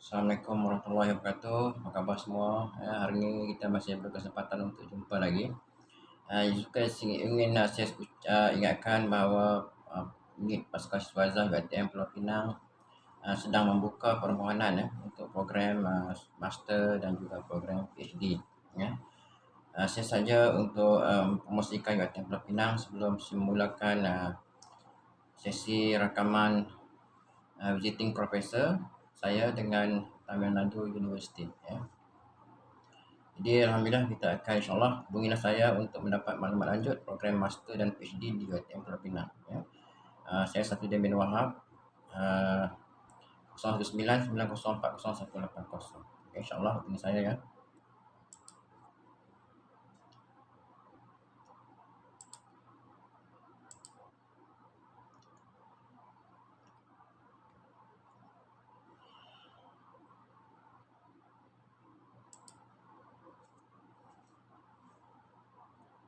Assalamualaikum warahmatullahi wabarakatuh. Apa khabar semua? Hari ini kita masih berkesempatan untuk jumpa lagi. Juga ingin saya ingatkan bahawa unit pasukan siswaza UiTM Pulau Pinang sedang membuka permohonan untuk program master dan juga program PhD. Ya. Saya saja untuk promosikan UiTM Pulau Pinang sebelum memulakan sesi rakaman visiting professor saya dengan Tamil Nadu University. Ya. Jadi alhamdulillah kita akan insyaAllah hubungilah saya untuk mendapat maklumat lanjut program master dan PhD di UiTM Pulau Pinang. Ya. Saya Samsudin bin Wahab, 01990401800. Okay, insyaAllah hubungi saya ya.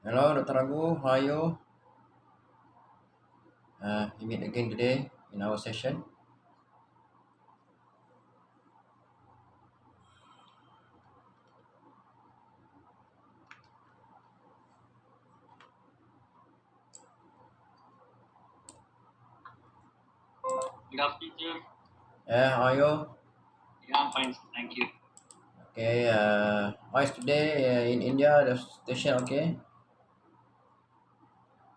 Hello Dr. Agu, how are you? We meet again today in our session. Good afternoon, sir. How are you? Yeah, I'm fine, sir. Thank you. Okay, how is today in India, the situation okay?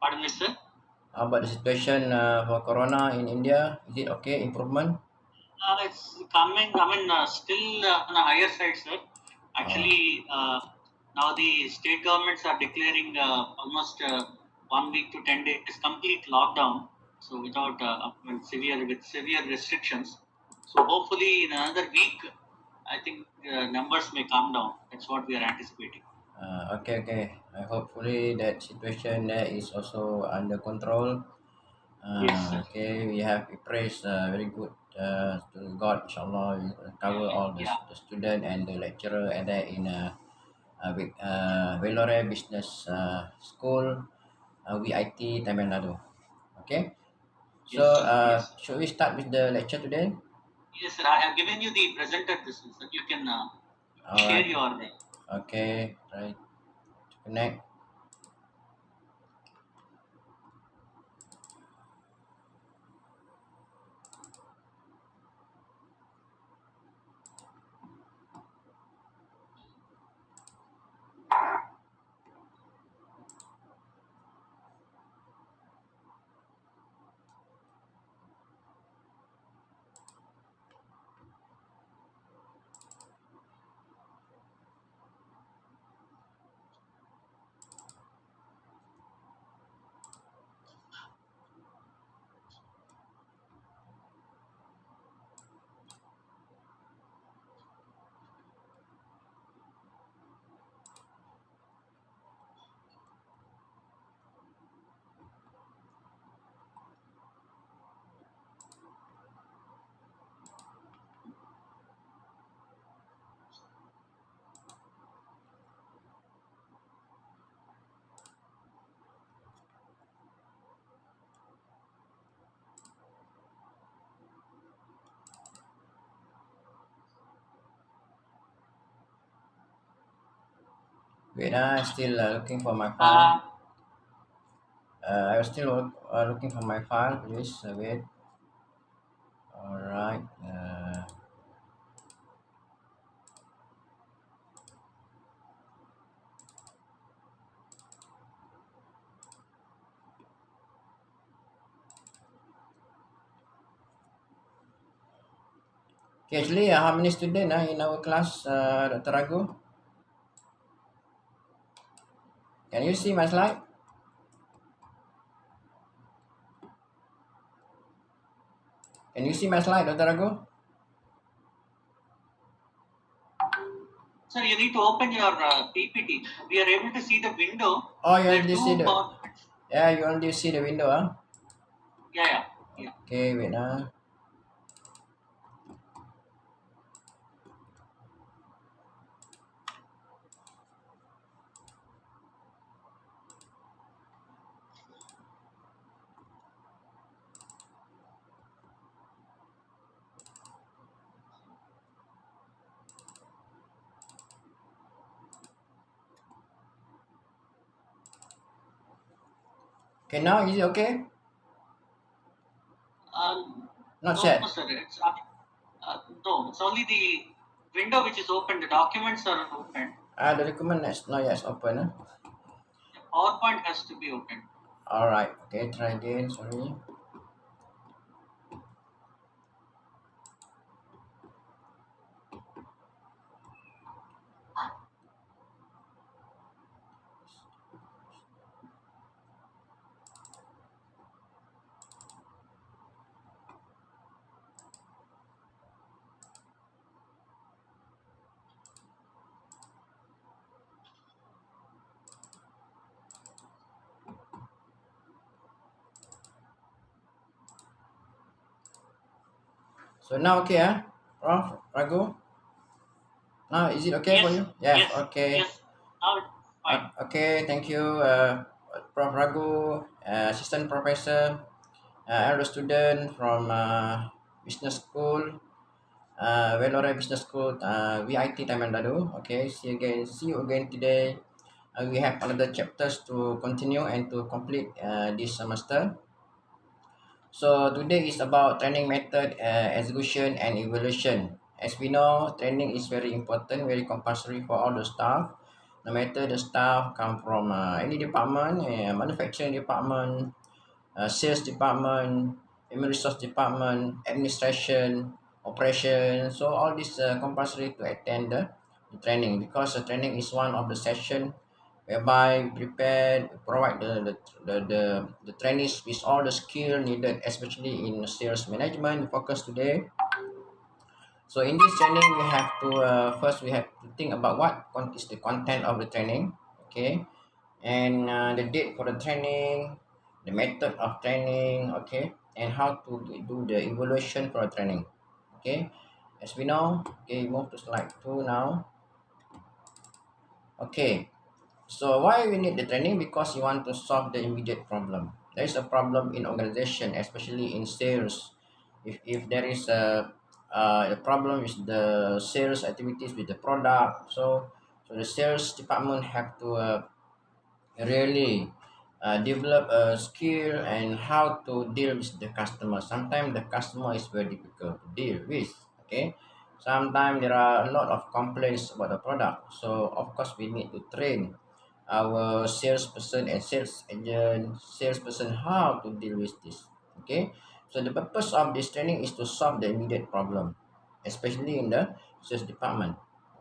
Pardon me, sir. How about the situation for Corona in India? Is it okay, improvement? It's coming, still on the higher side, sir. Uh, Actually, now the state governments are declaring almost 1 week to 10 days complete lockdown. So without with severe restrictions. So hopefully in another week, I think numbers may calm down. That's what we are anticipating. okay. Hopefully that situation there is also under control. Yes, sir. Okay, we have a praise very good to God. Inshallah, we will cover all Yeah. the student and the lecturer and there in Velore Business School, UiT Tamil Nadu. Okay, so Yes, sir. Yes. should we start with the lecture today? Yes, sir. I have given you the presenter. This is you can All share right. your. Okay. Try to connect. Wait, I'm still looking for my file. I was still looking for my file. Please wait. All right. Okay, actually, how many students in our class, Dr. Ragu? Can you see my slide? Can you see my slide, Dr. Ragu? Sir, you need to open your PPT. We are able to see the window. Oh, you There are already see two the. PowerPoints. Yeah, you already see the window, huh? Yeah. Okay, wait now. Okay, now is it okay? Not No, yet. sir. No, it's only the window which is open. The documents are open. The document is not yet open. The PowerPoint has to be open. All right. Okay, try again. Sorry. So now okay, Prof. Ragu. Now is it okay for Yes, you? Yes. yes, Okay. yes. Now it's fine. Okay. Thank you, Prof. Ragu, assistant professor, elder student from business school, Velora Business School, VIT Tamil Nadu. Okay. See you again today. We have another chapters to continue and to complete this semester. So today is about training method, execution and evaluation. As we know, training is very important, very compulsory for all the staff. No matter the staff come from any department, manufacturing department, sales department, human resource department, administration, operation. So all this compulsory to attend the training because the training is one of the session whereby we prepare, provide the trainees with all the skill needed, especially in sales management. Focus today. So in this training, we have to first we have to think about is the content of the training. Okay, and the date for the training, the method of training, okay, and how to do the evaluation for the training, okay. As we know, okay, move to slide 2 now. Okay, so why we need the training? Because you want to solve the immediate problem. There is a problem in organization, especially in sales. If there is a problem with the sales activities with the product, so the sales department have to really develop a skill and how to deal with the customer. Sometimes the customer is very difficult to deal with. Okay, sometimes there are a lot of complaints about the product. So of course we need to train our salesperson and sales agent, salesperson how to deal with this. Okay, so the purpose of this training is to solve the immediate problem, especially in the sales department.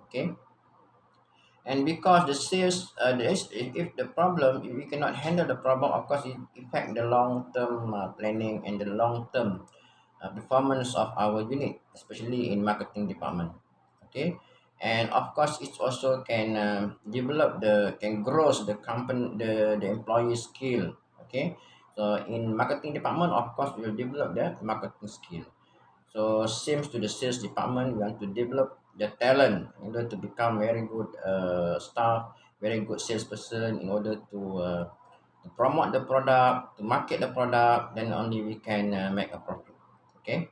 Okay, and because the sales if the problem, if we cannot handle the problem, of course it affect the long term planning and the long term performance of our unit, especially in marketing department. Okay, and of course it also can develop the can grow the company, the employee skill. Okay, so in marketing department, of course we will develop the marketing skill. So seems to the sales department, we want to develop the talent in order to become very good staff, very good salesperson in order to promote the product, to market the product. Then only we can make a profit. Okay,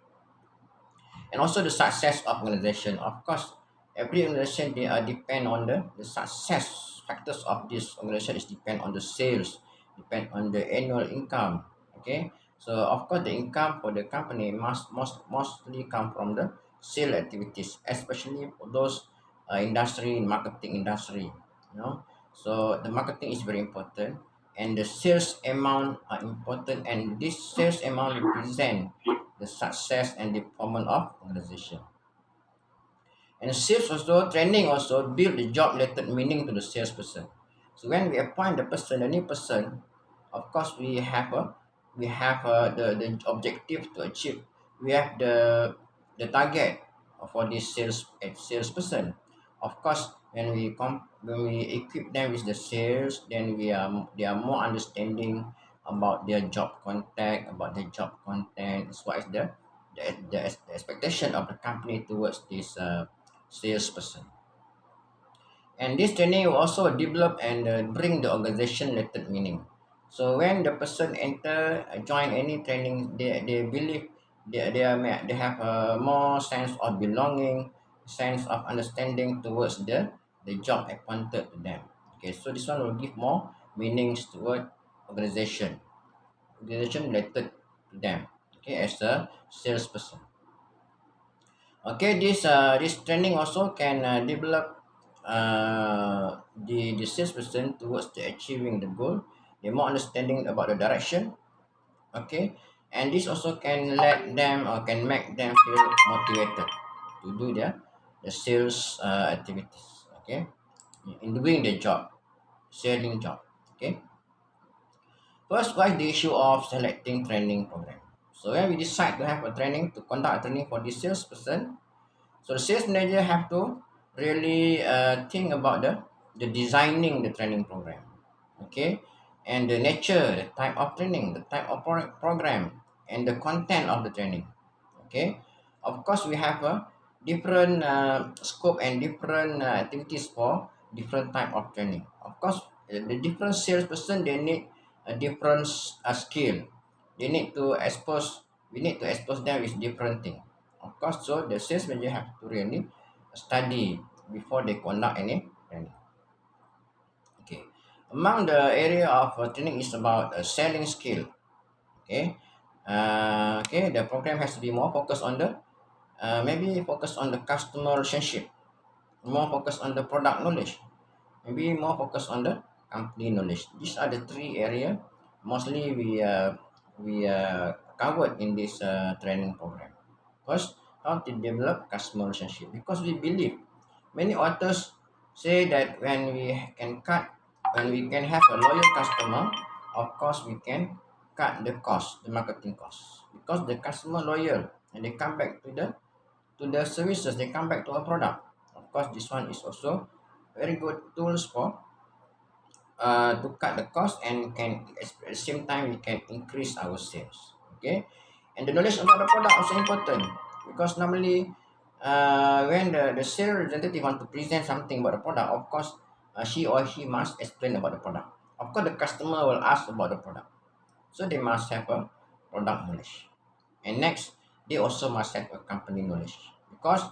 and also the success of organization. Of course, every organization they are depend on the success factors of this organization is depend on the sales, depend on the annual income. Okay, so of course the income for the company mostly come from the sale activities, especially for those industry in marketing industry. You know, so the marketing is very important and the sales amount are important, and this sales amount represent the success and the performance of organization. And sales also training also build the job related meaning to the salesperson. So when we appoint the person, the new person, of course we have the objective to achieve. We have the target for this salesperson. Of course, when we equip them with the sales, then they are more understanding about their job contact, about their job content. As what is the expectation of the company towards this salesperson. And this training will also develop and bring the organization related meaning. So when the person enter join any training, they believe they have a more sense of belonging, sense of understanding towards the job appointed to them. Okay, so this one will give more meanings toward organization. organization related to them. Okay, as a salesperson. Okay, this training also can develop the salesperson towards the achieving the goal. They more understanding about the direction. Okay, and this also can let them or can make them feel motivated to do the sales activities. Okay, in doing the job, selling job. Okay, first, what is the issue of selecting training program? So when we decide to have a training to conduct a training for the salesperson, so the sales manager have to really think about the designing the training program, okay, and the nature, the type of training, the type of program, and the content of the training. Okay, of course we have a different scope and different activities for different type of training. Of course, the different salesperson they need a different skill. They need to expose. We need to expose them with different thing. Of course, so the sales manager have to really study before they conduct any training. Okay. Among the area of training is about selling skill. Okay. Okay. The program has to be more focused on the maybe focus on the customer relationship, more focus on the product knowledge, maybe more focus on the company knowledge. These are the three area mostly we covered in this training program. First, how to develop customer relationship, because we believe many authors say that when we can have a loyal customer, of course we can cut the cost, the marketing cost, because the customer loyal and they come back to the services, they come back to a product. Of course, this one is also very good tools for to cut the cost, and can at the same time we can increase our sales. Okay, and the knowledge about the product also important, because normally when the sales representative want to present something about the product, of course she or he must explain about the product. Of course, the customer will ask about the product, so they must have a product knowledge. And next, they also must have a company knowledge, because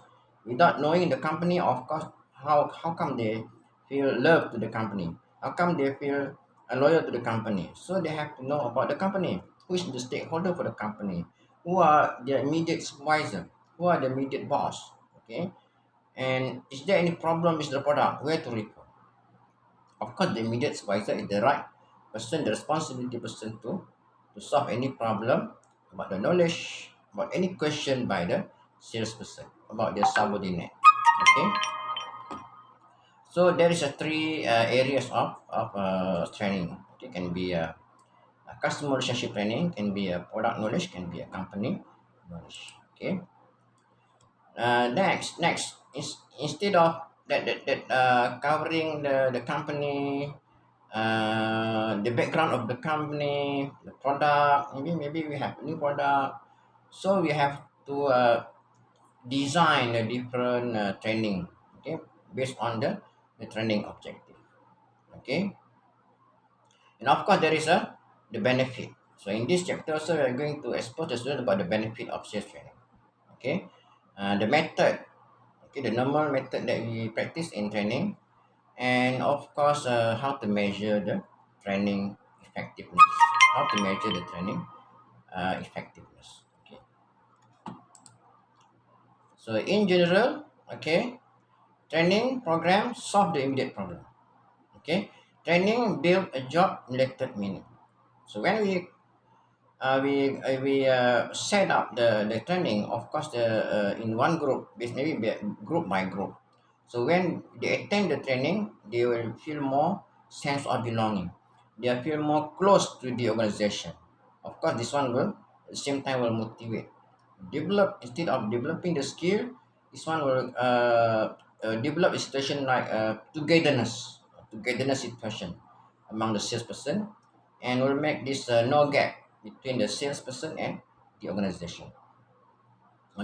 without knowing the company, of course, how come they feel love to the company? How come they feel loyal to the company? So they have to know about the company. Who is the stakeholder for the company? Who are the immediate supervisor? Who are the immediate boss? Okay. And is there any problem with the product? Where to report? Of course, the immediate supervisor is the right person, the responsibility person to solve any problem about the knowledge, about any question by the salesperson, about their subordinate. Okay, so there is a three areas of training. It can be a customer relationship training, can be a product knowledge, can be a company knowledge. Okay, next is instead of that covering the company, the background of the company, the product. Maybe we have new product, so we have to design a different training. Okay, based on the training objective. Okay, and of course there is the benefit. So in this chapter also we are going to expose the student about the benefit of sales training. Okay, the method. Okay, the normal method that we practice in training, and of course how to measure the training effectiveness, how to measure the training effectiveness. Okay, so in general, okay, training program solve the immediate problem. Okay, training build a job related meaning. So when we set up the training, of course the in one group, maybe group by group. So when they attend the training, they will feel more sense of belonging. They will feel more close to the organization. Of course, this one will at the same time will motivate. Develop, instead of developing the skill, this one will develop a situation like togetherness situation among the salesperson, and will make this no gap between the salesperson and the organization.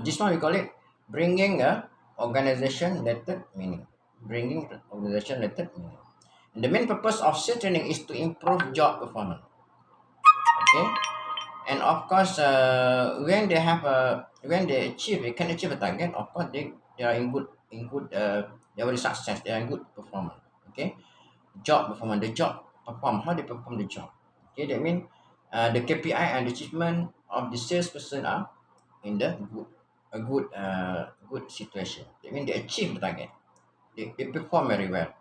This one we call it bringing a organization related meaning. Bringing organization related meaning. And the main purpose of sales training is to improve job performance. Okay, and of course, when they can achieve a target, of course they are in good they are success. They are in good performance. Okay, job performance. The job perform. How they perform the job? Okay, that means the KPI and achievement of the salesperson are in the good situation. I mean, they achieve the target. They perform very well,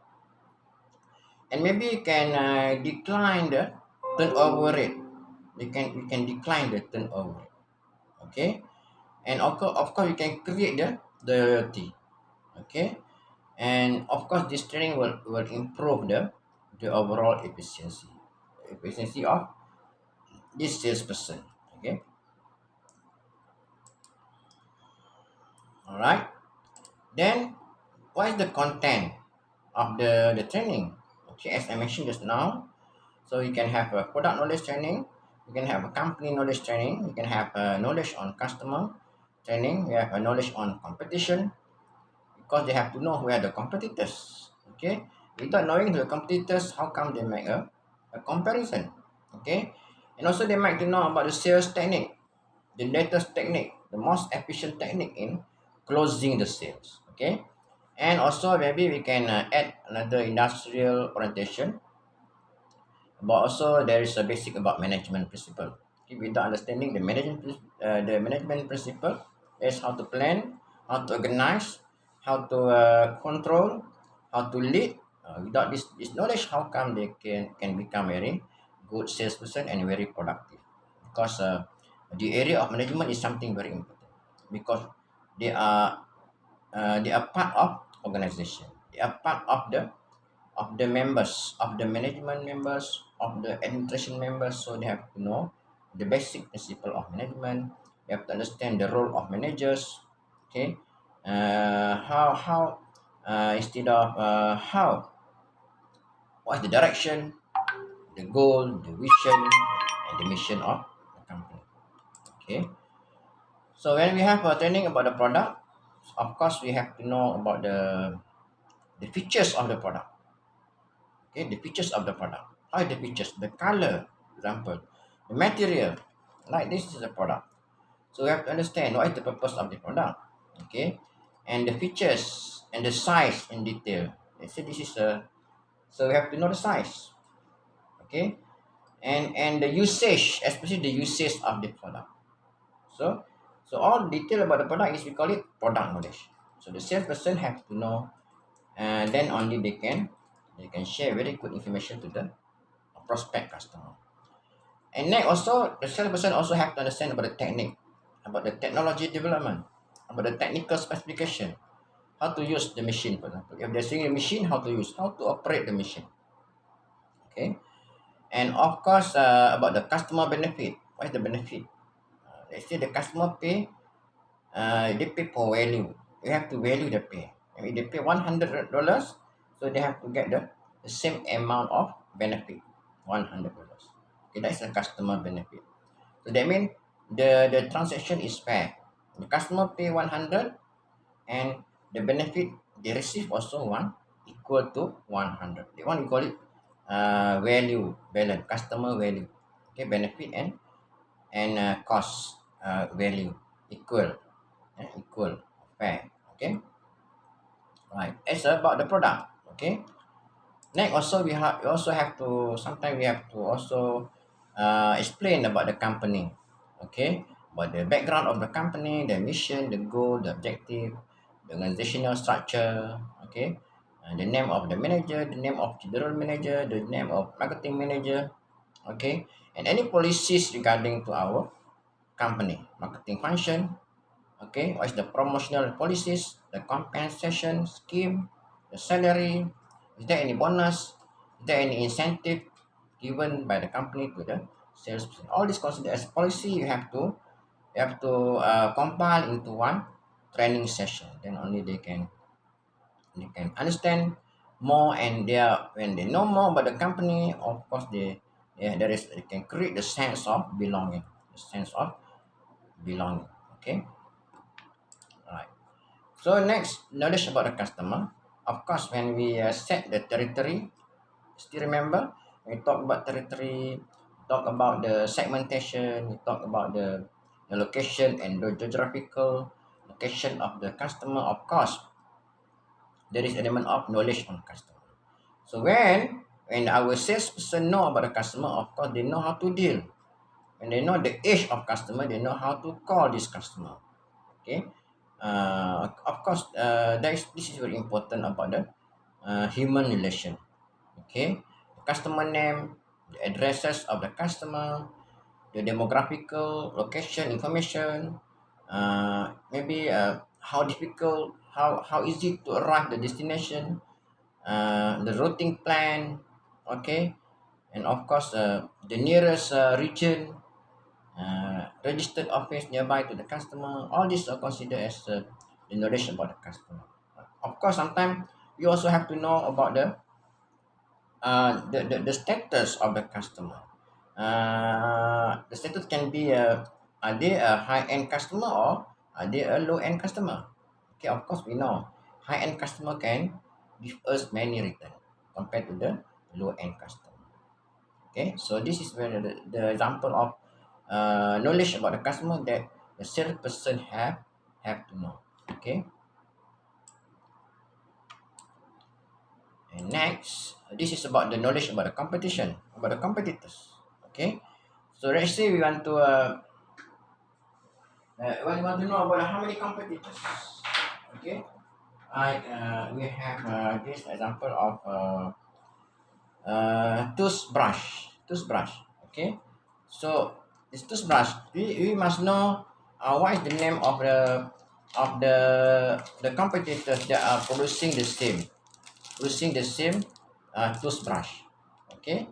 and maybe you can decline the turnover rate. We can decline the turnover rate. Okay, and of course you can create the loyalty. Okay, and of course this training will improve the overall efficiency of this salesperson. Okay, all right. Then what is the content of the training? Okay, as I mentioned just now, so you can have a product knowledge training, you can have a company knowledge training, you can have a knowledge on customer training, you have a knowledge on competition, because they have to know who are the competitors. Okay, without knowing the competitors, how come they make a comparison? Okay, and also they might to know about the sales technique, the latest technique, the most efficient technique in closing the sales. Okay, and also maybe we can add another industrial orientation, but also there is a basic about management principle. Okay, without understanding the management principle is how to plan, how to organize, how to control, how to lead. Without this knowledge, how come they can become very good salesperson and very productive? Because the area of management is something very important, because they are they are part of organization. They are part of the members, of the management members, of the administration members. So they have to know the basic principle of management. They have to understand the role of managers. Okay, how instead of how, what's the direction, the goal, the vision, and the mission of the company. Okay, so when we have a training about the product, of course we have to know about the features of the product. Okay, the features of the product. How are the features? The color, example, the material. Like this is a product. So we have to understand what is the purpose of the product. Okay, and the features and the size in detail. Let's say this is a, so we have to know the size. Okay, and the usage, especially the usage of the product. So all detail about the product is, we call it product knowledge. So the salesperson have to know, and then only they can share very good information to the prospect customer. And next also, the salesperson also have to understand about the technique, about the technology development, about the technical specification, how to use the machine, for example. If they're saying a machine, how to use, how to operate the machine. Okay. And of course, about the customer benefit. What is the benefit? Let's say the customer pay, they pay for value. You have to value the pay. I mean, they pay $100, so they have to get the same amount of benefit, $100. Okay, that's a customer benefit. So that means the transaction is fair. The customer pay 100, and the benefit they receive also equal to 100. They want to call it value balance, customer value. Okay, benefit and cost value equal, equal, fair. Okay, right. It's about the product. Okay. Next, also we also have to, sometimes we have to also explain about the company. Okay, about the background of the company, the mission, the goal, the objective, the organizational structure. Okay, and the name of the manager, the name of general manager, the name of marketing manager. Okay, and any policies regarding to our company, marketing function. Okay, what is the promotional policies, the compensation scheme, the salary, is there any bonus, is there any incentive given by the company to the salesperson? All this considered as policy. You have to compile into one training session. Then only they can understand more, and when they know more about the company, of course they can create the sense of belonging, the sense of belonging. Okay, right. So next, knowledge about the customer. Of course, when we set the territory, still remember, we talk about territory, talk about the segmentation, we talk about the location and the geographical location of the customer. Of course, there is element of knowledge on customer. So when our salesperson know about the customer, of course they know how to deal. when they know the age of customer, they know how to call this customer. Okay. Of course, this is very important about the human relation. Okay, the customer name, the addresses of the customer, the demographical location information, maybe how difficult, how easy to arrive the destination, the routing plan, okay, and of course the nearest region, registered office nearby to the customer. All these are considered as the knowledge about the customer. Of course, sometimes you also have to know about the status of the customer. The status can be are they a high end customer or are they a low end customer? Okay, of course we know high end customer can give us many return compared to the low end customer. Okay, so this is where the example of knowledge about the customer that the salesperson have to know. Okay, and next, this is about the knowledge about the competition, about the competitors. Okay, so let's say we want to when you want to know about how many competitors. Okay, we have this example of toothbrush. Okay, so this toothbrush, we must know what is the name of the competitors that are producing the same toothbrush. Okay,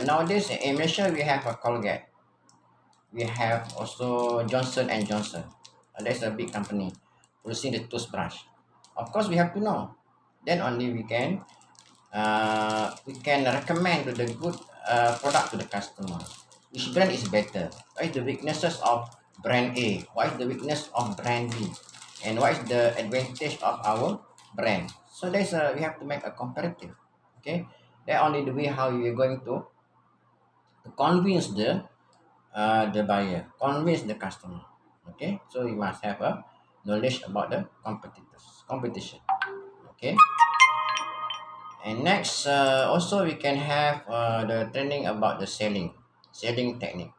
nowadays in Malaysia we have a Colgate, we have also Johnson and Johnson. That's a big company producing the toothbrush. Of course, we have to know. Then only we can recommend the good product to the customer. Which brand is better? What is the weaknesses of brand A? What is the weakness of brand B? And what is the advantage of our brand? So we have to make a comparative. Okay, that only the way how you are going to convince the buyer, convince the customer. Okay, so you must have a knowledge about the competition. Okay, and next, also we can have the training about the selling technique.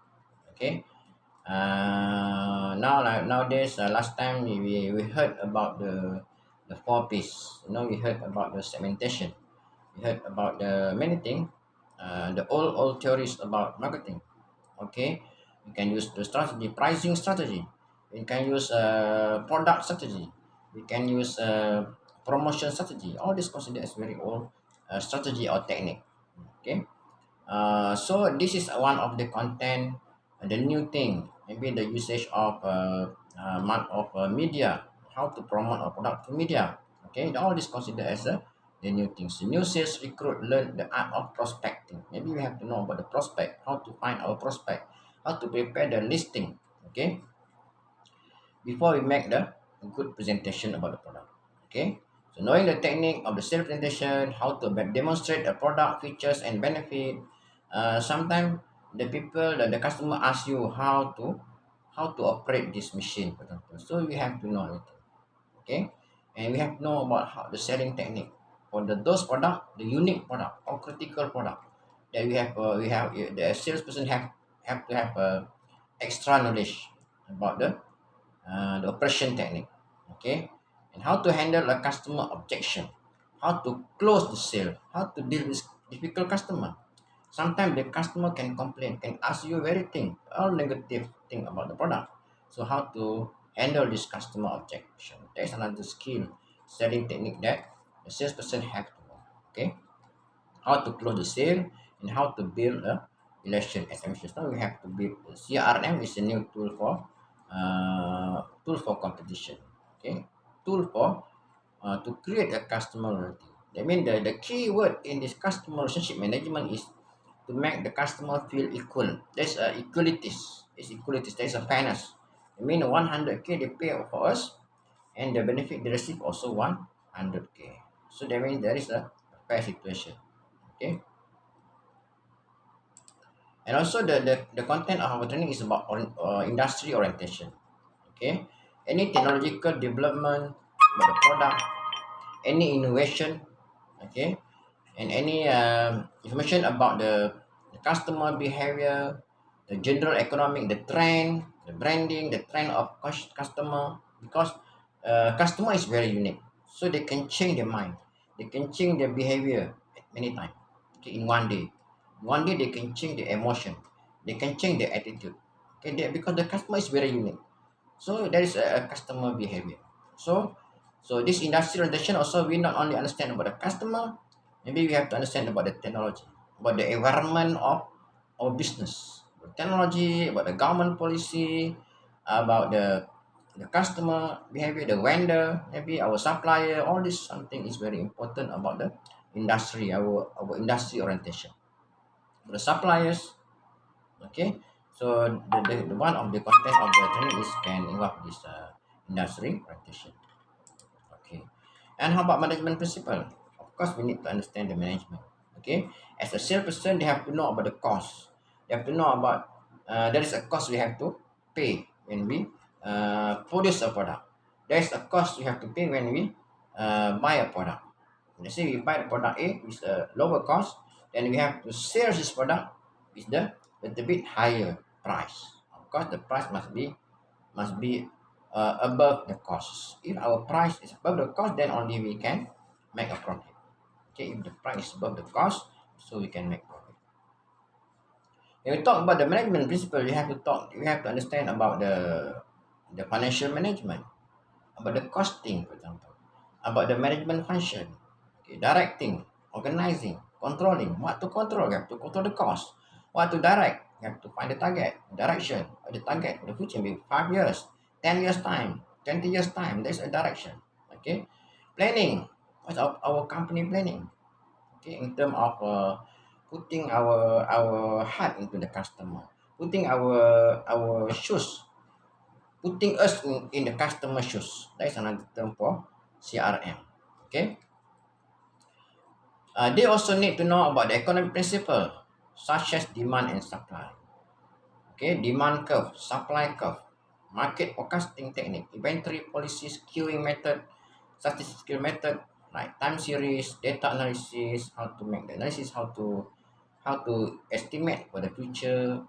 Okay, nowadays, last time we heard about the 4 Ps. We heard about the segmentation. We heard about the many things, the old theories about marketing. Okay, you can use the strategy, pricing strategy. You can use product strategy. We can use promotion strategy. All this considered as very old strategy or technique. Okay, so this is one of the content, the new thing, maybe the usage of media, how to promote a product to media. Okay, all this considered as the new things. New sales recruit learn the art of prospecting. Maybe we have to know about the prospect, how to find our prospect, how to prepare the listing. Okay, before we make the good presentation about the product. Okay, so knowing the technique of the sales presentation, how to demonstrate the product features and benefit. Sometimes the customer ask you how to operate this machine, for example. So we have to know it. Okay, and we have to know about how the selling technique for those product, the unique product or critical product that we have the salesperson have to have extra knowledge about the operation technique. Okay, and how to handle a customer objection, how to close the sale, how to deal with difficult customer. Sometimes the customer can complain, can ask you very thing, all negative thing about the product. So how to handle this customer objection? That's another skill, selling technique that the salesperson have to know. Okay, how to close the sale and how to build a relation. As I mentioned, now we have to build CRM is a new tool for competition. Okay, tool for to create a customer loyalty. I mean the key word in this customer relationship management is to make the customer feel equal. There's equalities. It's equalities. There's a fairness. I mean 100K they pay for us and the benefit they receive also 100K. So that means there is a fair situation. Okay. And also the content of our training is about industry orientation. Okay, any technological development about the product, any innovation, okay, and any information about the customer behavior, the general economic, the trend, the branding, the trend of customer, because customer is very unique, so they can change their mind, they can change their behavior at many times. Okay, in one day they can change their emotion, they can change their attitude. Okay, because the customer is very unique, so there is a customer behavior. So this industrial orientation also, we not only understand about the customer, maybe we have to understand about the technology, about the environment of our business, the technology, about the government policy, about the customer behavior, the vendor, maybe our supplier. All this something is very important about the industry, our industry orientation. The suppliers, okay. So the one of the content of the training is can involve this industry orientation. Okay. And how about management principle? Of course, we need to understand the management. Okay. As a salesperson, they have to know about the cost. They have to know about there is a cost we have to pay when we produce a product. There is a cost we have to pay when we buy a product. Let's say we buy the product A with a lower cost, then we have to sell this product with the little bit higher price. Of course, the price must be above the cost. If our price is above the cost, then only we can make a profit. Okay, if the price is above the cost, so we can make profit. When we talk about the management principle, we have to understand about the financial management, about the costing, for example, about the management function, okay, directing, organizing, controlling. What to control? You have to control the cost. What to direct? You have to find the target, direction, the target for the future, maybe 5 years, 10 years time, 20 years time. There's a direction. Okay, planning. What's our company planning? Okay, in terms of putting our heart into the customer, putting our shoes, putting us in the customer shoes. That is another term for CRM. Okay. They also need to know about the economic principle, such as demand and supply. Okay, demand curve, supply curve, market forecasting technique, inventory policies, queuing method, statistical method like time series, data analysis, how to make the analysis, how to estimate for the future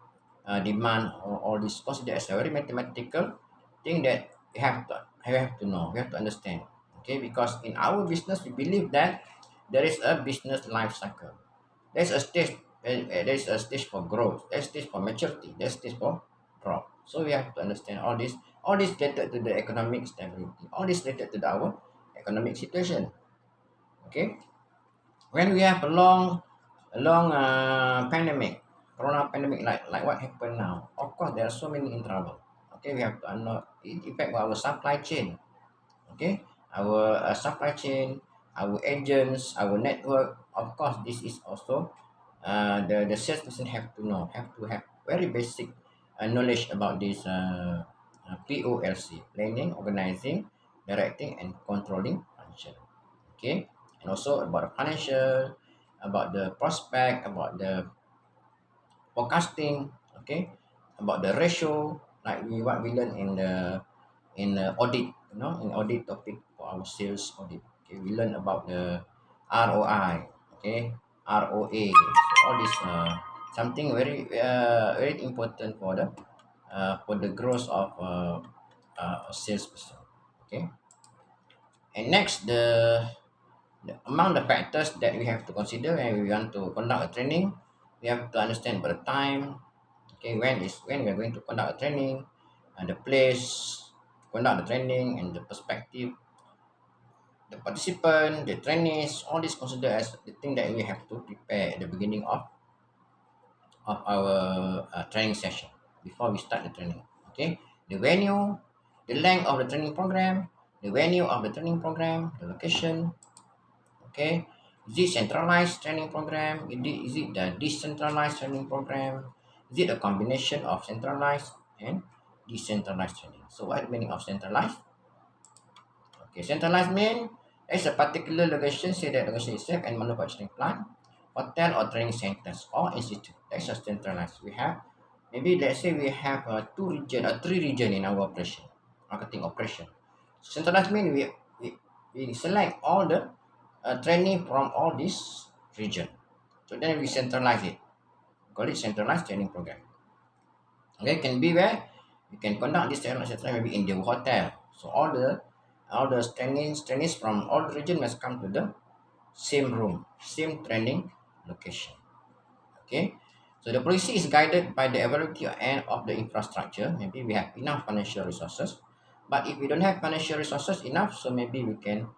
demand, or all this considered as a very mathematical thing that you have to know, you have to understand. Okay, because in our business we believe that there is a business life cycle. There's a stage. There's a stage for growth. There's a stage for maturity. There's a stage for drop. So we have to understand all this. All this related to the economic stability. All this related to our economic situation. Okay. When we have a long pandemic, corona pandemic, like what happened now. Of course, there are so many in trouble. Okay, we have to unlock. It affect our supply chain. Okay, our supply chain, our agents, our network. Of course, this is also the salesperson have to have very basic knowledge about this POLC, planning, organizing, directing, and controlling function. Okay, and also about the financial, about the prospect, about the forecasting. Okay, about the ratio, like what we learn in audit, in audit topic for our sales audit. Okay, we learn about the ROI, okay, ROA. So all this something very important for the growth of a salesperson. Okay, and next among the factors that we have to consider when we want to conduct a training, we have to understand about the time. Okay, when we are going to conduct a training, and the place to conduct the training, and the perspective, the participant, the trainees, all this considered as the thing that we have to prepare at the beginning of our training session before we start the training. Okay, the venue, the length of the training program, the venue of the training program, the location. Okay, is it centralized training program? Is it the decentralized training program? Is it a combination of centralized and decentralized training? So what is the meaning of centralized? Okay, centralized mean there's a particular location, say that location itself, and manufacturing plant, hotel or training centers or institute. That's a centralized. We have, maybe let's say we have three region in our operation, marketing operation. Centralized mean we select all the training from all this region. So then we centralize it. Call it centralized training program. Okay, can be where you can conduct this training, etc. Maybe in the hotel. So all the trainees from all region must come to the same room, same training location. Okay, so the policy is guided by the availability and of the infrastructure. Maybe we have enough financial resources, but if we don't have financial resources enough, so maybe we can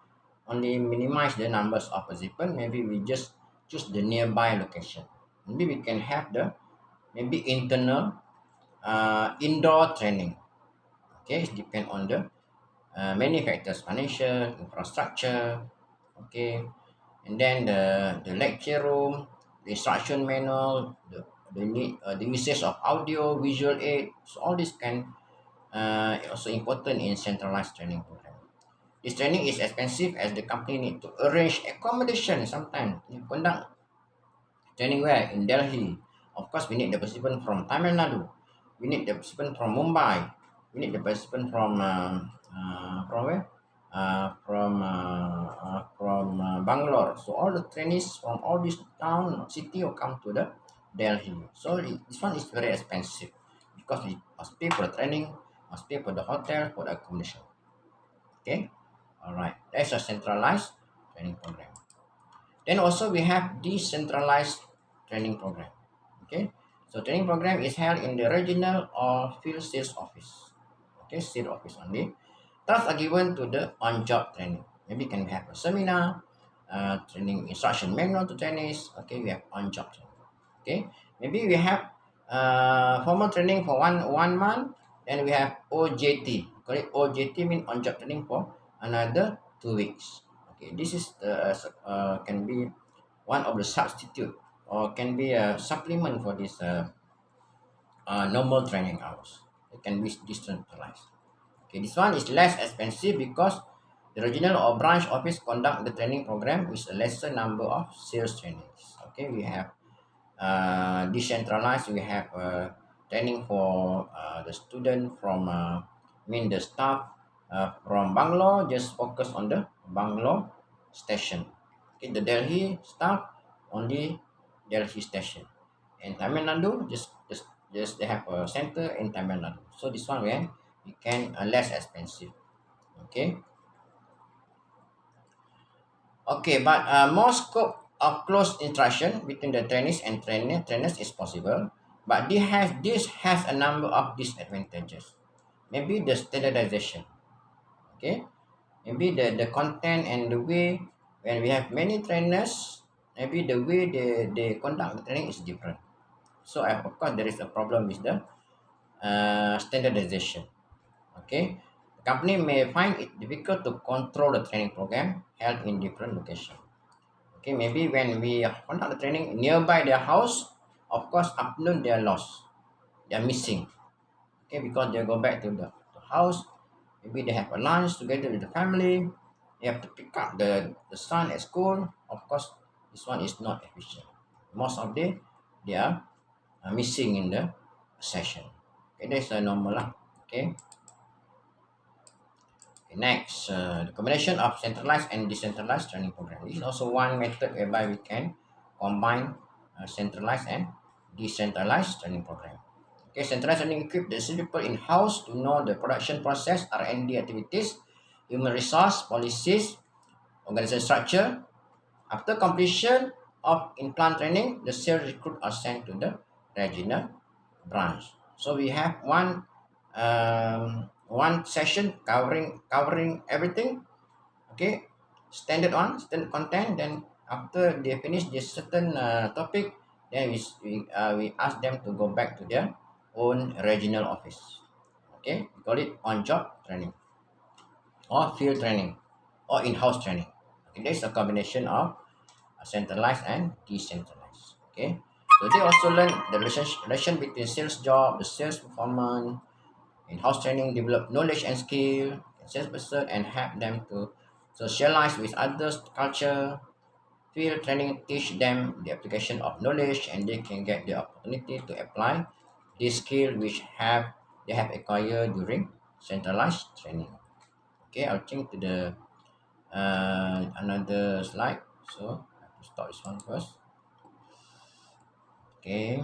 only minimize the numbers of participants. Maybe we just choose the nearby location. Maybe we can have the maybe internal indoor training. Okay, it depends on the many factors: financial, infrastructure. Okay, and then the lecture room, the instruction manual, the usage of audio, visual aid. So all this can also important in centralized training program. This training is expensive as the company need to arrange accommodation sometimes. You conduct training where in Delhi. Of course, we need the participant from Tamil Nadu. We need the participant from Mumbai. We need the participant from where? From Bangalore. So all the trainees from all this town city will come to the Delhi. So this one is very expensive because we must pay for the training, must pay for the hotel, for the accommodation. Okay, all right. That's a centralized training program. Then also we have decentralized training program. Okay, so training program is held in the regional or field sales office. Okay, sales office only. Tasks are given to the on-job training. Maybe can have a seminar, training instruction manual to trainees. Okay, we have on-job training. Okay, maybe we have formal training for one month. Then we have OJT. Correct? OJT means on-job training for another 2 weeks. Okay, this is can be one of the substitute or can be a supplement for this normal training hours. It can be decentralized. Okay, this one is less expensive because the regional or branch office conduct the training program with a lesser number of sales trainings. Okay, we have decentralized. We have training for the student from, the staff from Bangalore. Just focus on the Bangalore station. Okay, the Delhi staff only Delhi station, and Tamil Nadu just they have a center in Tamil Nadu. So this one when we can less expensive. Okay. Okay, but more scope of close interaction between the trainees and trainers is possible, but this has a number of disadvantages. Maybe the standardization. Okay, maybe the content and the way when we have many trainers, maybe the way they conduct the training is different. So of course there is a problem with the standardization. Okay, the company may find it difficult to control the training program held in different locations. Okay, maybe when we conduct the training nearby their house, of course, afternoon they are lost, they are missing. Okay, because they go back to the house, maybe they have a lunch together with the family, they have to pick up the son at school. Of course, this one is not efficient. Most of they are missing in the session. Okay, that's a normal lah. Okay. Okay, next, the combination of centralized and decentralized training program. This is also one method whereby we can combine centralized and decentralized training program. Okay, centralized training equip the people in house to know the production process, R&D activities, human resource policies, organization structure. After completion of in-plant training, the sales recruit are sent to the regional branch. So we have one session covering everything. Okay, standard content. Then after they finish this certain topic, then we ask them to go back to their own regional office. Okay, we call it on-job training or field training or in-house training. Okay, there's a combination of centralized and decentralized. Okay, so they also learn the relation between sales job, the sales performance, in-house training, develop knowledge and skill, salesperson, and help them to socialize with others, culture. Field training teach them the application of knowledge, and they can get the opportunity to apply this skill which have they have acquired during centralized training. Okay, I'll change to the another slide. So I have to stop this one first. Okay.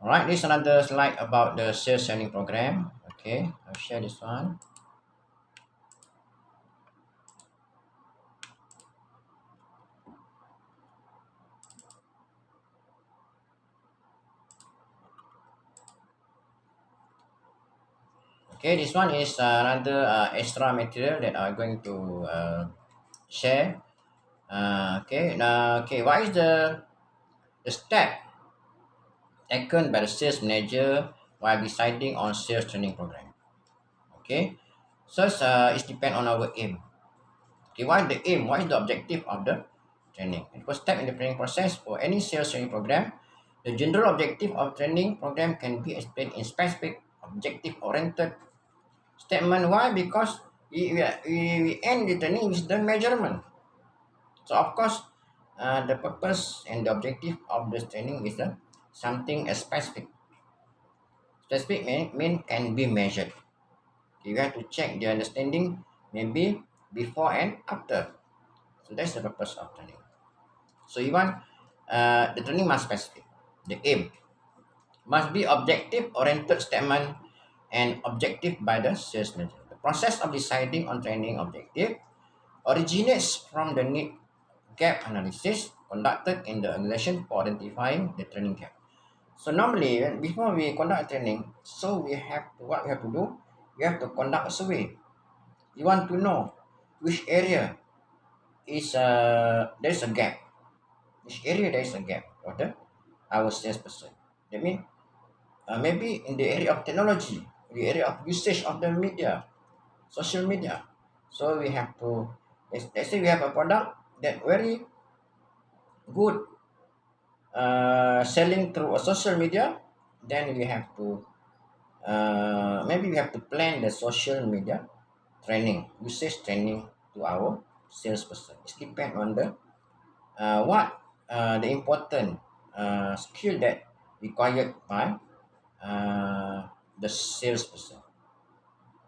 All right, this is another slide about the sales training program. Okay, I'll share this one. Okay, this one is another extra material that I'm going to share. Okay, what is the step taken by the sales manager while deciding on sales training program? Okay, so it depends on our aim. Okay, what is the aim? What is the objective of the training? The first step in the training process for any sales training program, the general objective of training program can be explained in specific objective-oriented statement. Why? Because we end the training with the measurement. So of course, the purpose and the objective of this training is something specific. Specific mean can be measured. You have to check the understanding maybe before and after. So that's the purpose of training. So you want the training must specific. The aim must be objective oriented statement and objective by the sales manager. The process of deciding on training objective originates from the need gap analysis conducted in the organization for identifying the training gap. So normally before we conduct training, so we have to, what we have to do, we have to conduct a survey. You want to know which area is there's a gap. Which area there is a gap for the our salesperson. That means maybe in the area of technology, the area of usage of the media, social media. So we have to, let's say we have a product that very good selling through a social media, then we have to maybe we have to plan the social media training, usage training to our salesperson. It depends on the what the important skill that required by the salesperson.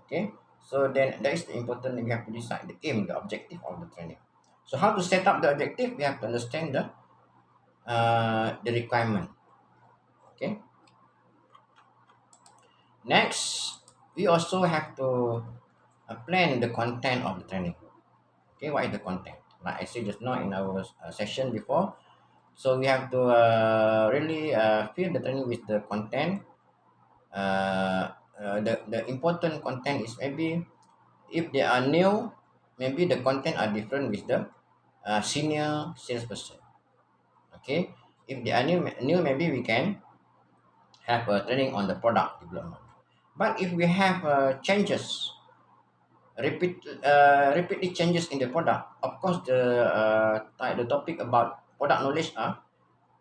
Okay, so then that is the important. We have to decide the aim, the objective of the training. So how to set up the objective? We have to understand the requirement. Okay. Next, we also have to plan the content of the training. Okay, what is the content? Like I said just now in our session before, so we have to really fill the training with the content. The important content is maybe if they are new, maybe the content are different with the senior salesperson. Okay, if they are new, maybe we can have a training on the product development. But if we have changes, repeatedly changes in the product, of course the topic about product knowledge are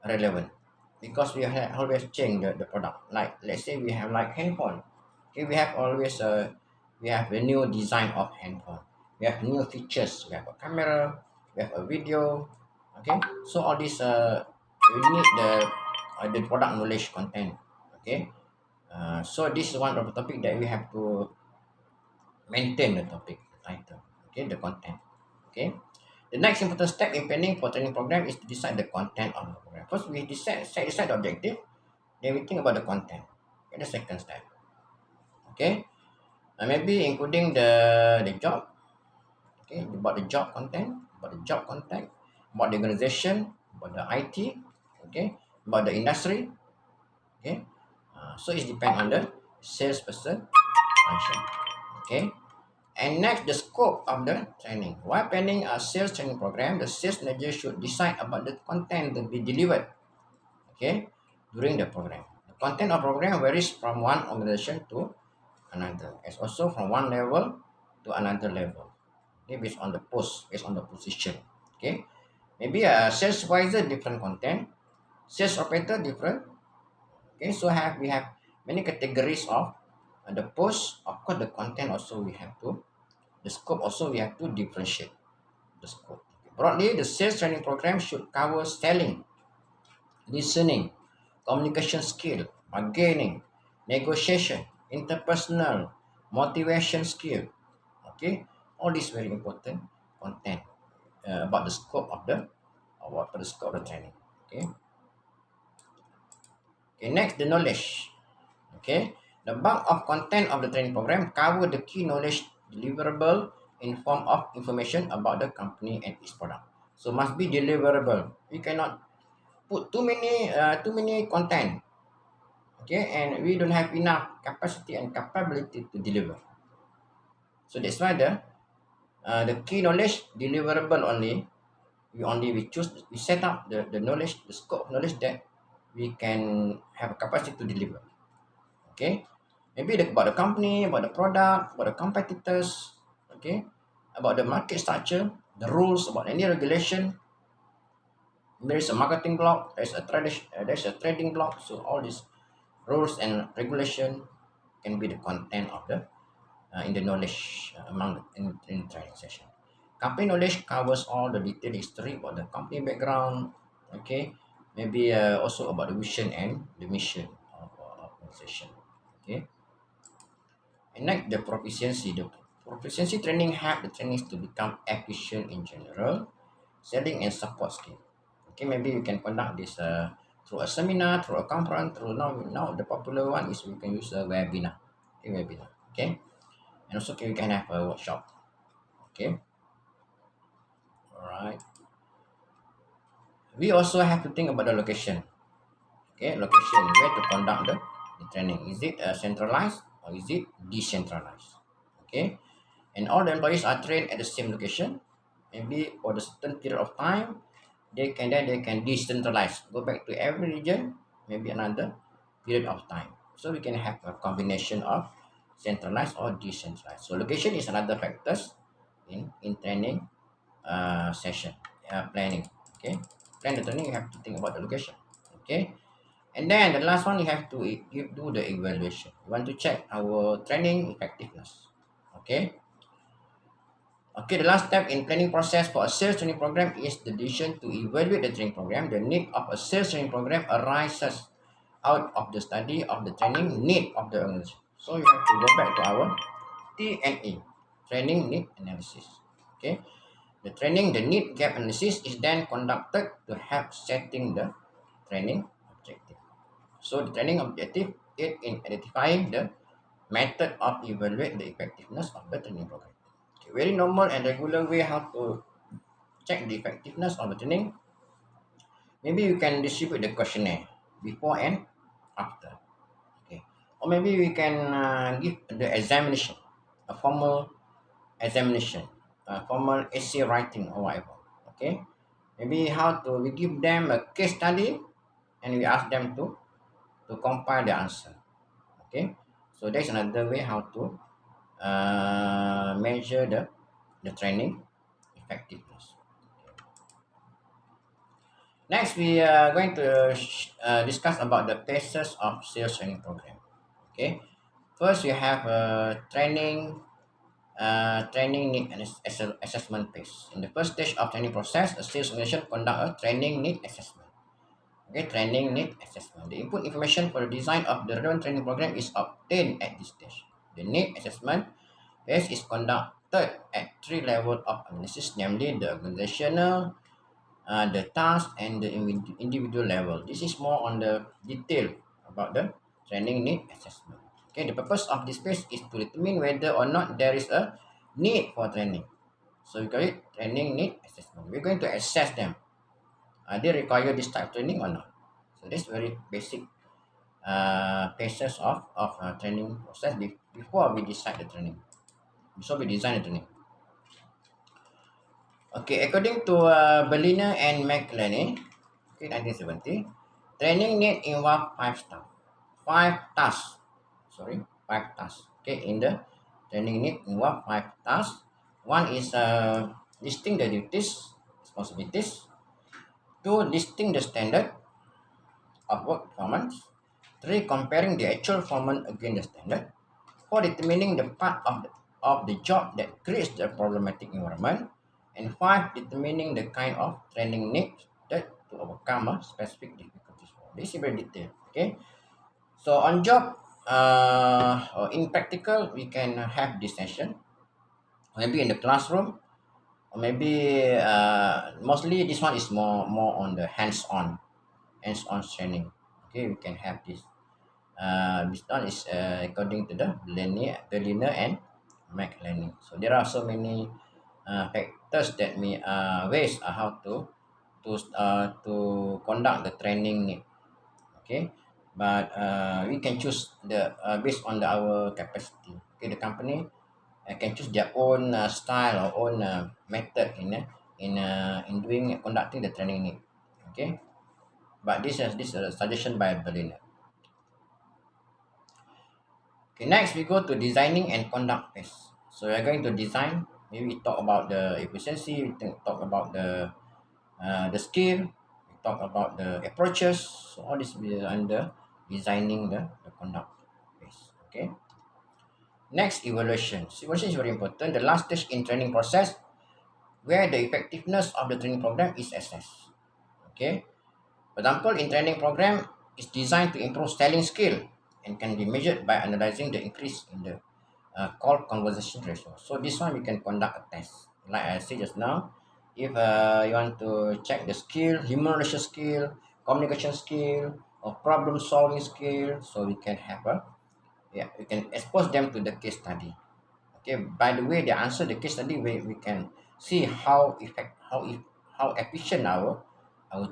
relevant because we have always change the product. Like let's say we have like handphone. Okay, we have always we have a new design of handphone. We have new features. We have a camera. We have a video. Okay, so all these we need the product knowledge content. Okay, so this is one of the topic that we have to maintain the topic title. Okay, the content. Okay. The next important step in planning for training program is to decide the content of the program. First, we decide the objective, then we think about the content. Okay, the second step. Okay, maybe including the job. Okay, about the job content, about the organization, about the IT. Okay, about the industry. Okay, so it depends on the salesperson function. Okay, and next, the scope of the training. While planning a sales training program, the sales manager should decide about the content to be delivered, okay, during the program. The content of program varies from one organization to another. It's also from one level to another level. Okay, based on the post, based on the position. Okay, maybe a sales supervisor different content, sales operator different. Okay, so we have many categories of the post. Of course, the content also we have to the scope also we have to differentiate the scope. Broadly, the sales training program should cover selling, listening, communication skill, bargaining, negotiation, interpersonal, motivation skill. Okay, all these very important content about the scope of the training. Okay, Okay, next, the knowledge. Okay, the bulk of content of the training program cover the key knowledge deliverable in form of information about the company and its product. So must be deliverable. We cannot put too many content. Okay, and we don't have enough capacity and capability to deliver. So that's why the key knowledge deliverable only. We set up the knowledge, the scope of knowledge that we can have a capacity to deliver. Okay, maybe about the company, about the product, about the competitors. Okay, about the market structure, the rules, about any regulation. There is a marketing block, there's a trading block. So all these rules and regulation can be the content of the in the knowledge among in training session. Company knowledge covers all the detailed history about the company background. Okay, maybe also about the vision and the mission of organization. Okay, and like the proficiency training help the trainees to become efficient in general, selling and support skill. Okay, maybe you can conduct this through a seminar, through a conference, through now the popular one is we can use a webinar. Okay, webinar. Okay, and also we can have a workshop. Okay, all right. We also have to think about the location. Okay, location where to conduct the training. Is it centralized or is it decentralized? Okay, and all the employees are trained at the same location. Maybe for the certain period of time, they can decentralize, go back to every region, maybe another period of time. So we can have a combination of centralized or decentralized. So location is another factors in training session planning. Okay, plan the training. You have to think about the location. Okay, and then the last one you have to do the evaluation. You want to check our training effectiveness. Okay. Okay, the last step in planning process for a sales training program is the decision to evaluate the training program. The need of a sales training program arises out of the study of the training need of the organization. So you have to go back to our TNA, training need analysis. Okay, the need gap analysis is then conducted to help setting the training objective. So the training objective is in identifying the method of evaluate the effectiveness of the training program. Okay, very normal and regular way how to check the effectiveness of the training. Maybe you can distribute the questionnaire before and after. Okay, or maybe we can give the examination, a formal examination, a formal essay writing or whatever. Okay, maybe how to we give them a case study and we ask them to compile the answer. Okay, so that's another way how to measure the training effectiveness. Next, we are going to discuss about the phases of sales training program. Okay, first we have training need and assessment phase. In the first stage of training process, a sales organization conduct a training need assessment. Okay, training need assessment. The input information for the design of the relevant training program is obtained at this stage. The need assessment phase is conducted at three levels of analysis, namely the organizational, the task, and the individual level. This is more on the detail about the training need assessment. Okay, the purpose of this phase is to determine whether or not there is a need for training. So we call it training need assessment. We're going to assess them. They require this type of training or not? So this very basic phases of training process before we decide the training. So we design the training. Okay, according to Berliner and McLean, okay, 1970, training need involve five tasks. Sorry, five tasks. Okay, in the training need involve five tasks. One is listing the duties, responsibilities. Two, listing the standard of work performance. Three, comparing the actual performance against the standard. Four, determining the part of the job that creates the problematic environment. And five, determining the kind of training needed to overcome a specific difficulties. This is very detailed. Okay. So on job or in practical, we can have this session. Maybe in the classroom, or maybe mostly this one is more on the hands-on training. Okay, we can have this. This one is according to the linear and mac learning. So there are so many factors that may ways how to conduct the training need. Okay, but we can choose the based on our capacity. Okay, the company can choose their own style or own method in doing conducting the training need. Okay, but this is a suggestion by Berliner. Okay, next we go to designing and conduct phase. So we are going to design. Maybe we talk about the efficiency. Talk about the skill. We talk about the approaches. So all this will be under designing the conduct phase. Okay. Next, evaluation. So evaluation is very important. The last stage in training process where the effectiveness of the training program is assessed. Okay. For example, in training program is designed to improve selling skill and can be measured by analyzing the increase in the call conversation ratio. So this one we can conduct a test. Like I said just now, if you want to check the skill, human relation skill, communication skill, or problem solving skill, so we can have a we can expose them to the case study. Okay, by the way they answer the case study, we can see how efficient our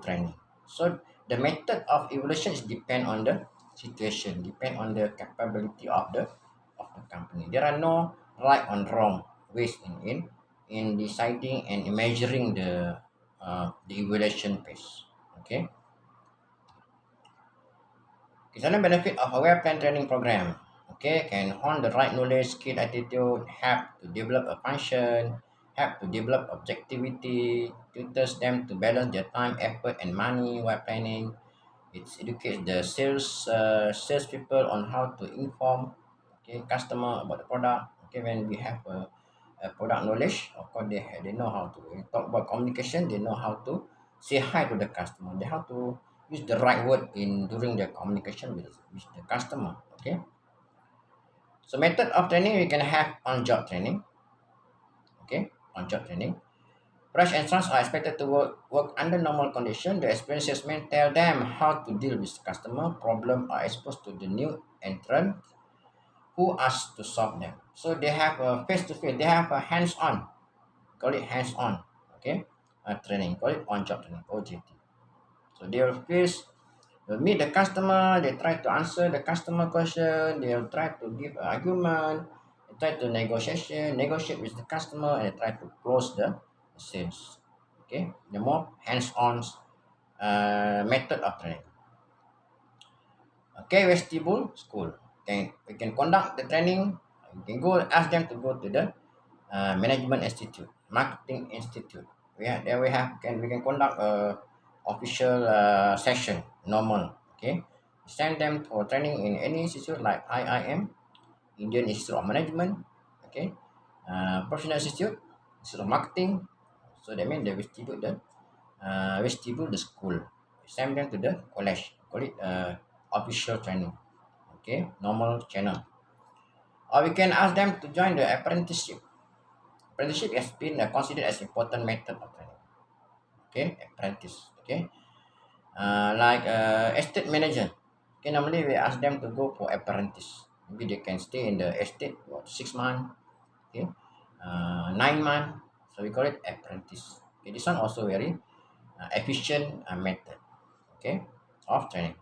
training. So the method of evaluation is depend on the situation, depend on the capability of the company. There are no right or wrong ways in deciding and measuring the evaluation phase. Okay. It's another benefit of a well-planned training program. Okay, can hone the right knowledge, skill, attitude, help to develop a function, help to develop objectivity, tutors them to balance their time, effort, and money while planning. It educates the salespeople on how to inform customer about the product. Okay, when we have a product knowledge, of course they know how to when we talk about communication. They know how to say hi to the customer. They how to use the right word in during the communication with the customer. Okay, so method of training we can have on job training. Okay, on job training. Fresh entrants are expected to work under normal conditions. The experienced salesmen tell them how to deal with customer problem or exposed to the new entrant who asks to solve them. So they have a face to face. They have a hands on. Call it hands on. Okay, training. Call it on job training. OJT. So they will meet the customer. They try to answer the customer question. They will try to give an argument. They try to negotiate with the customer, and they try to close the sales. Okay, the more hands-on method of training. Okay, vestibule school. We can conduct the training. We can go ask them to go to the management institute, marketing institute. We can conduct a official session normal. Okay, send them for training in any institute like IIM, Indian Institute of Management. Okay, professional institute, institute of marketing. So that means the vestibule the school. Send them to the college. Call it official training. Okay, normal channel. Or we can ask them to join the apprenticeship. Apprenticeship has been considered as important method of training. Okay, apprentice. Okay, like estate manager. Okay, normally we ask them to go for apprentice. Maybe they can stay in the estate for 6 months. Okay, 9 months. So we call it apprentice. Okay, this one also very efficient method. Okay, of training.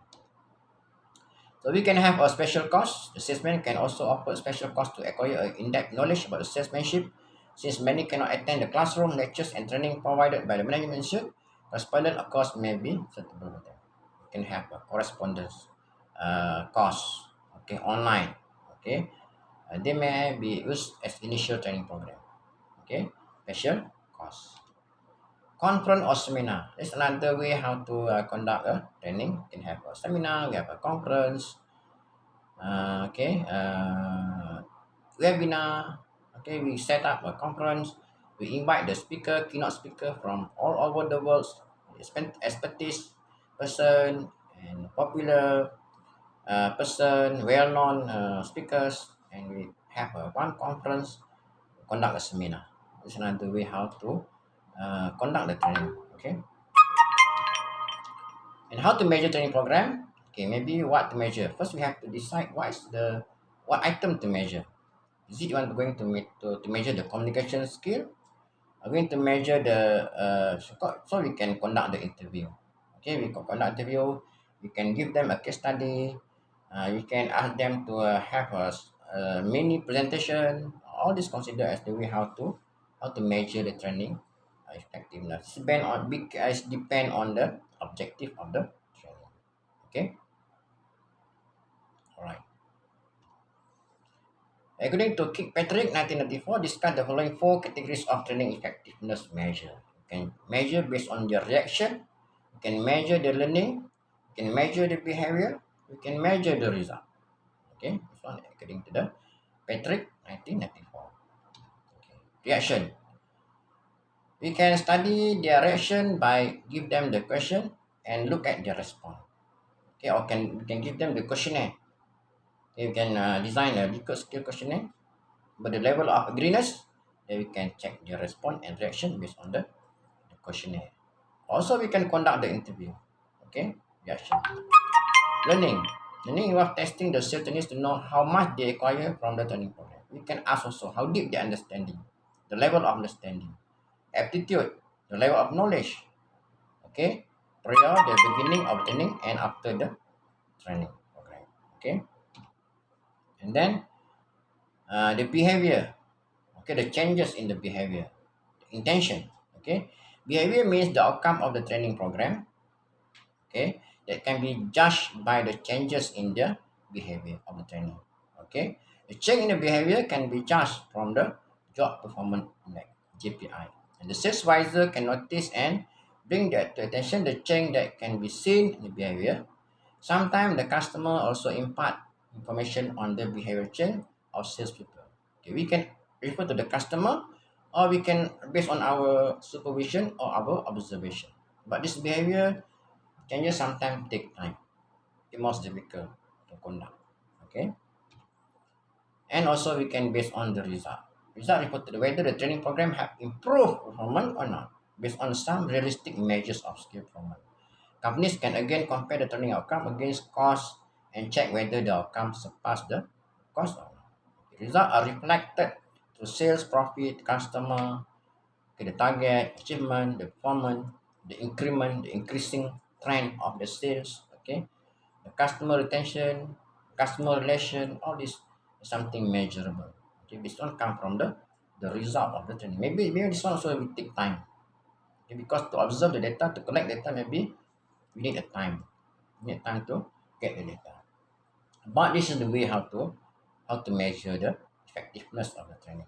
So we can have a special course. The salesman can also offer special course to acquire in-depth knowledge about the salesmanship. Since many cannot attend the classroom lectures and training provided by the management institute, correspondent of course may be suitable for them. You can have a correspondence course, okay, online, okay. They may be used as initial training program, okay, special course. Conference or seminar. There's another way how to conduct a training. You can have a seminar, we have a conference, okay, webinar. Okay, we set up a conference. We invite the speaker, keynote speaker from all over the world, expertise person and popular person, well-known speakers, and we have one conference, conduct a seminar. This is another way how to conduct the training. Okay, and how to measure training program. Okay, maybe what to measure. First, we have to decide what item to measure. Is it one going to, to measure the communication skill? Are going to measure the so we can conduct the interview. Okay, we can conduct interview. We can give them a case study. We can ask them to have a mini presentation. All this considered as the way how to measure the training effectiveness. Depend on the objective of the training. Okay, all right. According to Kirkpatrick, 1994, discuss the following four categories of training effectiveness measure. You can measure based on the reaction, you can measure the learning, you can measure the behavior, you can measure the result. Okay, this one according to the Patrick, 1994. Okay. Reaction. We can study their reaction by give them the question and look at their response. Okay, or we can give them the questionnaire. Okay, you can design a Likert skill questionnaire. But the level of agreement, then we can check the response and reaction based on the questionnaire. Also, we can conduct the interview. Okay, reaction. Learning. Learning involves testing the students to know how much they acquire from the training program. We can ask also how deep their understanding, the level of understanding. Aptitude, the level of knowledge. Okay, prior the beginning of training and after the training program. Okay, and then the behavior. Okay, the changes in the behavior. Intention. Okay, behavior means the outcome of the training program. Okay, that can be judged by the changes in the behavior of the training. Okay, the change in the behavior can be judged from the job performance index (JPI), and the supervisor can notice and bring that to attention the change that can be seen in the behavior. Sometimes the customer also impart information on the behavior change of salespeople. Okay, we can refer to the customer or we can based on our supervision or our observation. But this behavior changes sometimes take time. It's most difficult to conduct. Okay. And also we can based on the result. Result report to whether the training program have improved performance or not based on some realistic measures of skill performance. Companies can again compare the training outcome against cost and check whether the outcome surpass the cost or not. The results are reflected through sales, profit, customer, okay, the target, achievement, the performance, the increment, the increasing trend of the sales, okay, the customer retention, customer relation, all this is something measurable. Okay, this one come from the result of the training. Maybe this one also will take time. Okay, because to observe the data, to collect data, maybe we need a time. We need time to get the data. But this is the way how to measure the effectiveness of the training.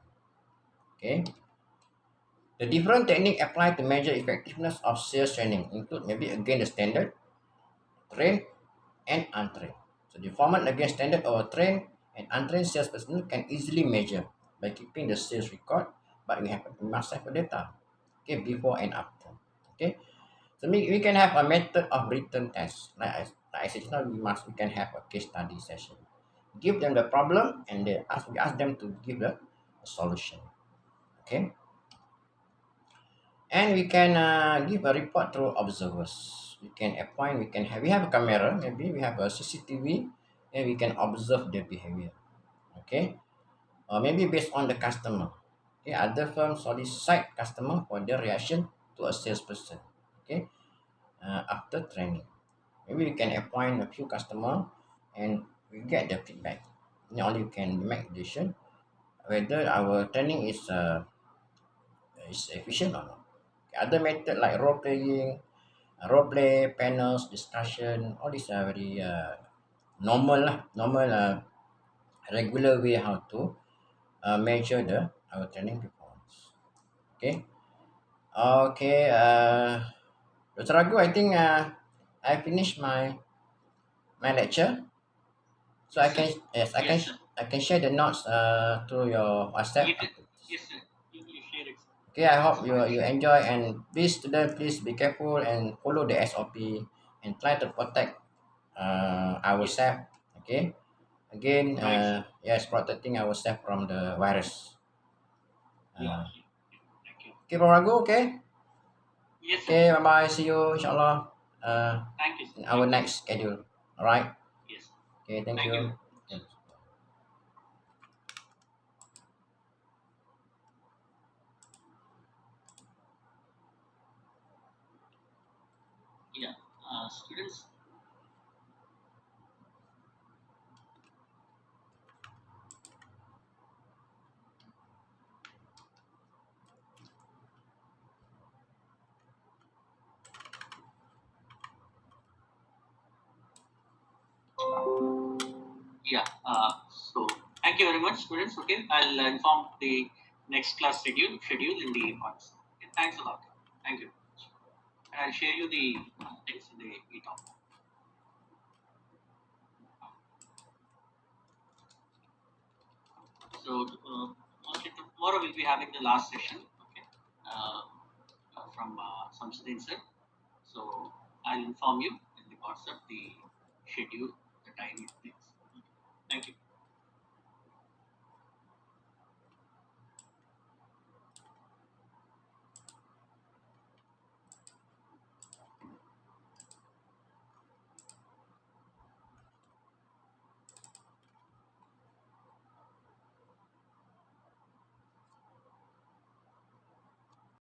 Okay. The different technique applied to measure effectiveness of sales training include maybe again the standard, trained, and untrained. So the performance against standard or trained and untrained salesperson can easily measure by keeping the sales record, but we must have the data. Okay, before and after. Okay. So we can have a method of written test. Like I said now, we can have a case study session. Give them the problem and we ask them to give the solution. Okay. And we can give a report through observers. We have a camera, maybe we have a CCTV, and we can observe the behavior. Okay, or maybe based on the customer. Okay, other firms solicit customer for their reaction to a salesperson. Okay, after training, maybe we can appoint a few customer, and we get the feedback. Not only we can make decision whether our training is efficient or not. Other method like role playing, role play, panels, discussion, all these are very normal regular way how to measure the our training performance. Okay, okay. Dr. Ragu, I think I finished my lecture, so Yes, sir. Yes, sir. I can share the notes through your WhatsApp. You can, yes, sir. You share it, sir. Okay, I hope That's you fine. enjoy and please student please be careful and follow the SOP and try to protect Yes. ourselves. Okay, again, Right, sir. yes, protecting ourselves from the virus. Yeah. Uh, Thank you. okay, Barago, okay, Yes, sir. okay, bye bye, see you, inshallah, Thank you, sir. in our Thank you. next schedule. All right. Yes. Okay. Thank Thank you you. very much. Thanks. Yeah. Students. Yeah. So thank you very much, students. Okay, I'll inform the next class schedule in the points. Okay, thanks a lot. Thank you. And I'll share you the things in the e-talk. So mostly tomorrow we'll be having the last session. Okay, from Samsudin sir. So I'll inform you in the WhatsApp the schedule, the time, things. Thank you.